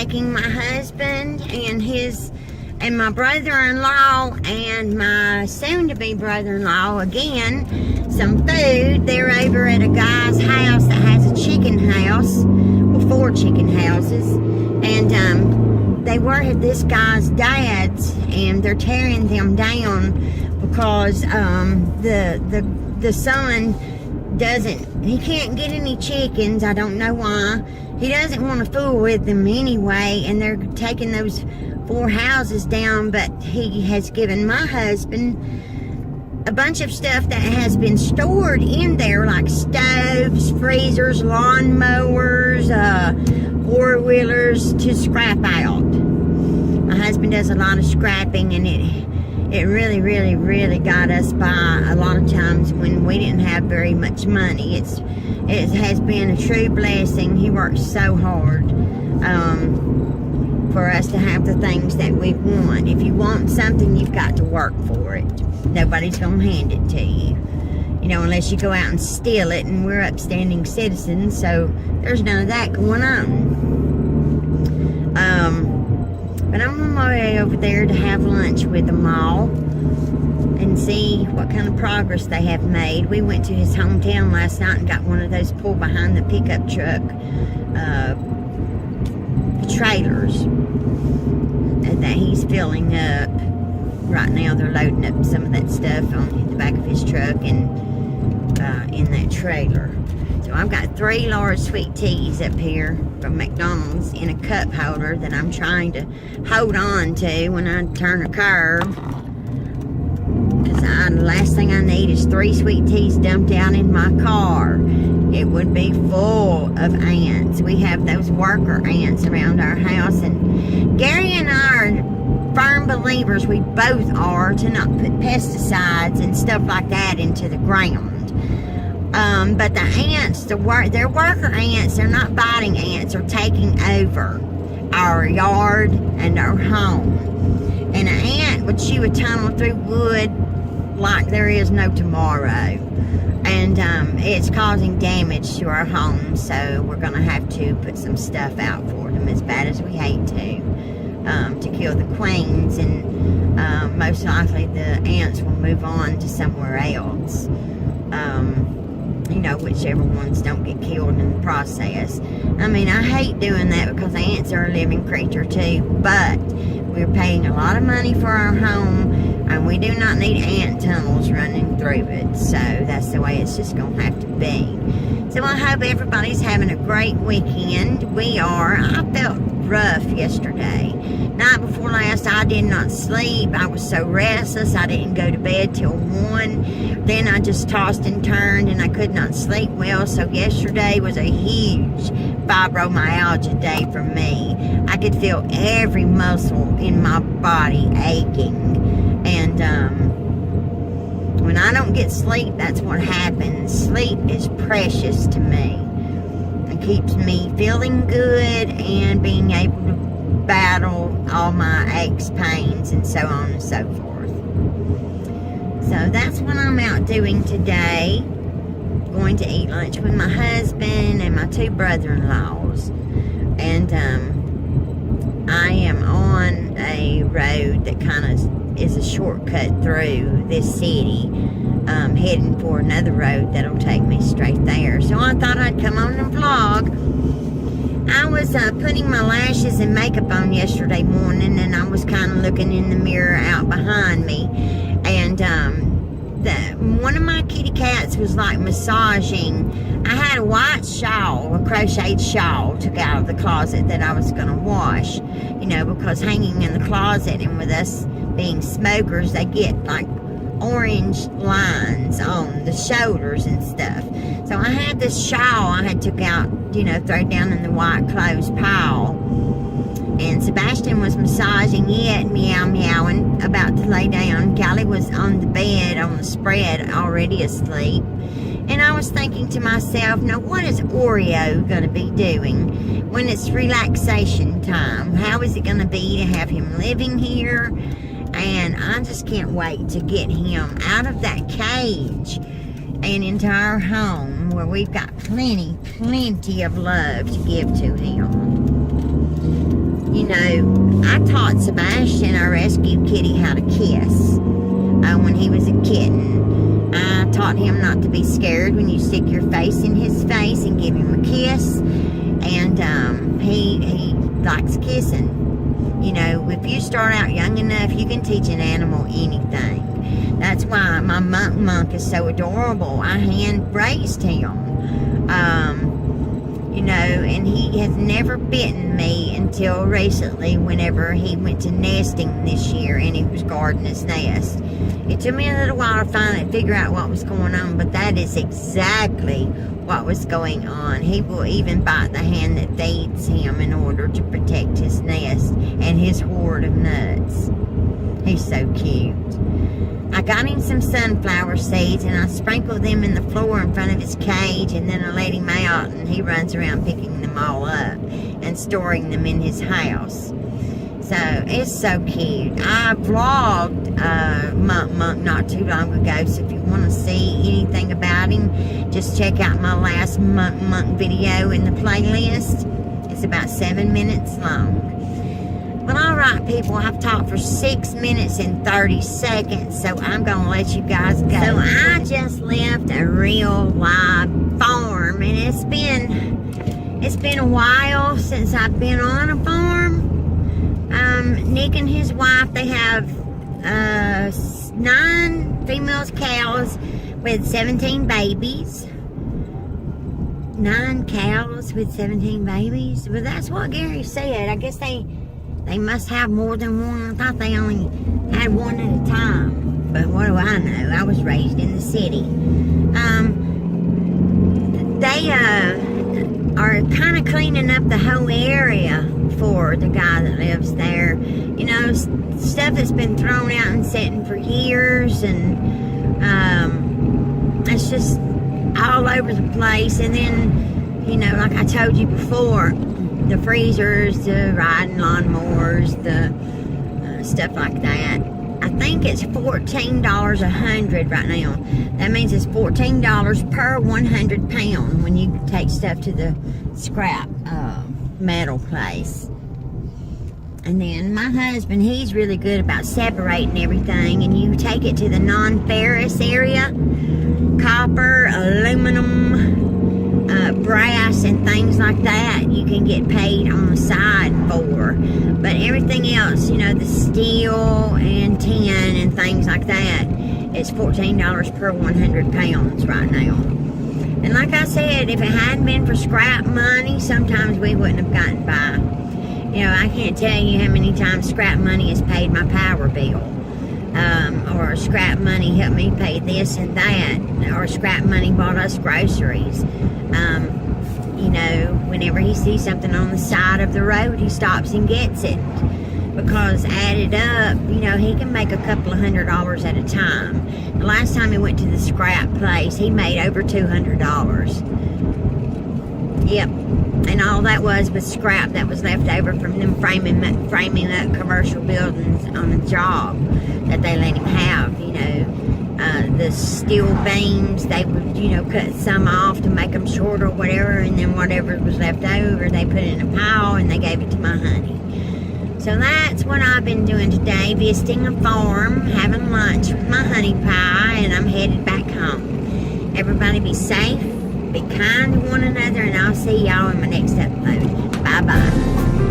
taking my husband and my brother-in-law and my soon-to-be brother-in-law again some food. They're over at a guy's house that has a chicken house, well, 4 chicken houses, and they were at this guy's dad's, and they're tearing them down because the son he can't get any chickens. I don't know why. He doesn't want to fool with them anyway, and they're taking those 4 houses down. But he has given my husband a bunch of stuff that has been stored in there, like stoves, freezers, lawn mowers, 4-wheelers, to scrap out. My husband does a lot of scrapping, and it really, really, really got us by a lot of times when we didn't have very much money. It has been a true blessing. He works so hard for us to have the things that we want. If you want something, you've got to work for it. Nobody's going to hand it to you. You know, unless you go out and steal it, and we're upstanding citizens, so there's none of that going on. But I'm on my way over there to have lunch with them all and see what kind of progress they have made. We went to his hometown last night and got one of those pull behind the pickup truck trailers that he's filling up. Right now they're loading up some of that stuff on the back of his truck and in that trailer. So I've got 3 large sweet teas up here from McDonald's in a cup holder that I'm trying to hold on to when I turn a curve. Because the last thing I need is 3 sweet teas dumped out in my car. It would be full of ants. We have those worker ants around our house, and Gary and I are firm believers, we both are, to not put pesticides and stuff like that into the ground. But the ants, they're worker ants, they're not biting ants, they're taking over our yard and our home. And an ant would chew a tunnel through wood like there is no tomorrow. And it's causing damage to our home, so we're going to have to put some stuff out for them, as bad as we hate to kill the queens, and most likely the ants will move on to somewhere else. You know, whichever ones don't get killed in the process. I mean, I hate doing that because ants are a living creature too, but we're paying a lot of money for our home, and we do not need ant tunnels running through it, so that's the way it's just going to have to be. So I hope everybody's having a great weekend. We are. I felt rough yesterday. Night before last, I did not sleep. I was so restless. I didn't go to bed till 1. Then I just tossed and turned, and I could not sleep well. So yesterday was a huge fibromyalgia day for me. I could feel every muscle in my body aching. And when I don't get sleep, that's what happens. Sleep is precious to me. It keeps me feeling good and being able to battle all my aches, pains, and so on and so forth. So that's what I'm out doing today. Going to eat lunch with my husband and my 2 brother-in-laws. And I am on a road that kind of is a shortcut through this city, heading for another road that'll take me straight there. So I thought I'd come on and vlog. I was putting my lashes and makeup on yesterday morning, and I was kind of looking in the mirror out behind me, and one of my kitty cats was like massaging. I had a white shawl, a crocheted shawl, took out of the closet that I was going to wash, you know, because hanging in the closet, and with us being smokers, they get like orange lines on the shoulders and stuff. So I had this shawl I had took out, you know, throw down in the white clothes pile, and Sebastian was massaging it, meowing, about to lay down. Callie was on the bed on the spread, already asleep. And I was thinking to myself, now what is Oreo going to be doing when it's relaxation time? How is it going to be to have him living here? And I just can't wait to get him out of that cage and into our home where we've got plenty of love to give to him. you know, I taught Sebastian, our rescue kitty, how to kiss when he was a kitten. I taught him not to be scared when you stick your face in his face and give him a kiss. And he likes kissing. You know, if you start out young enough, you can teach an animal anything. That's why my monk is so adorable. I hand raised him. You know, and he has never bitten me until recently, whenever he went to nesting this year and he was guarding his nest. It took me a little while to finally figure out what was going on, but that is exactly what was going on. He will even bite the hand that feeds him in order to protect his nest and his hoard of nuts. He's so cute. I got him some sunflower seeds and I sprinkled them in the floor in front of his cage, and then I let him out and he runs around picking them all up and storing them in his house. So it's so cute. I vlogged Monk not too long ago, so if you want to see anything about him, just check out my last Monk video in the playlist. It's about 7 minutes long. Well, alright people, I've talked for 6 minutes and 30 seconds, so I'm going to let you guys go. So I just left a real live farm, and it's been a while since I've been on a farm. Nick and his wife, they have 9 female cows with 17 babies. 9 cows with 17 babies? Well, that's what Gary said. I guess they must have more than one. I thought they only had one at a time. But what do I know? I was raised in the city. They are kind of cleaning up the whole area for the guy that lives there. You know, stuff that's been thrown out and sitting for years, and it's just all over the place. And then, you know, like I told you before, the freezers, the riding lawnmowers, the stuff like that. I think it's $14 a hundred right now. That means it's $14 per 100 pound when you take stuff to the scrap metal place. And then my husband, he's really good about separating everything, and you take it to the non-ferrous area, copper, aluminum, brass and things like that, you can get paid on the side for. But everything else, you know, the steel and tin and things like that, it's $14 per 100 pounds right now. And like I said, if it hadn't been for scrap money, sometimes we wouldn't have gotten by. You know, I can't tell you how many times scrap money has paid my power bill. Or scrap money helped me pay this and that, or scrap money bought us groceries. You know, whenever he sees something on the side of the road, he stops and gets it, because added up, you know, he can make a couple of $100 at a time. The last time he went to the scrap place, he made over $200. Yep. And all that was scrap that was left over from them framing up commercial buildings on a job that they let him have. You know, the steel beams, they would, you know, cut some off to make them shorter or whatever, and then whatever was left over, they put it in a pile and they gave it to my honey. So that's what I've been doing today, visiting a farm, having lunch with my honey pie, and I'm headed back home. Everybody be safe. Be kind to one another, and I'll see y'all in my next upload. Bye-bye.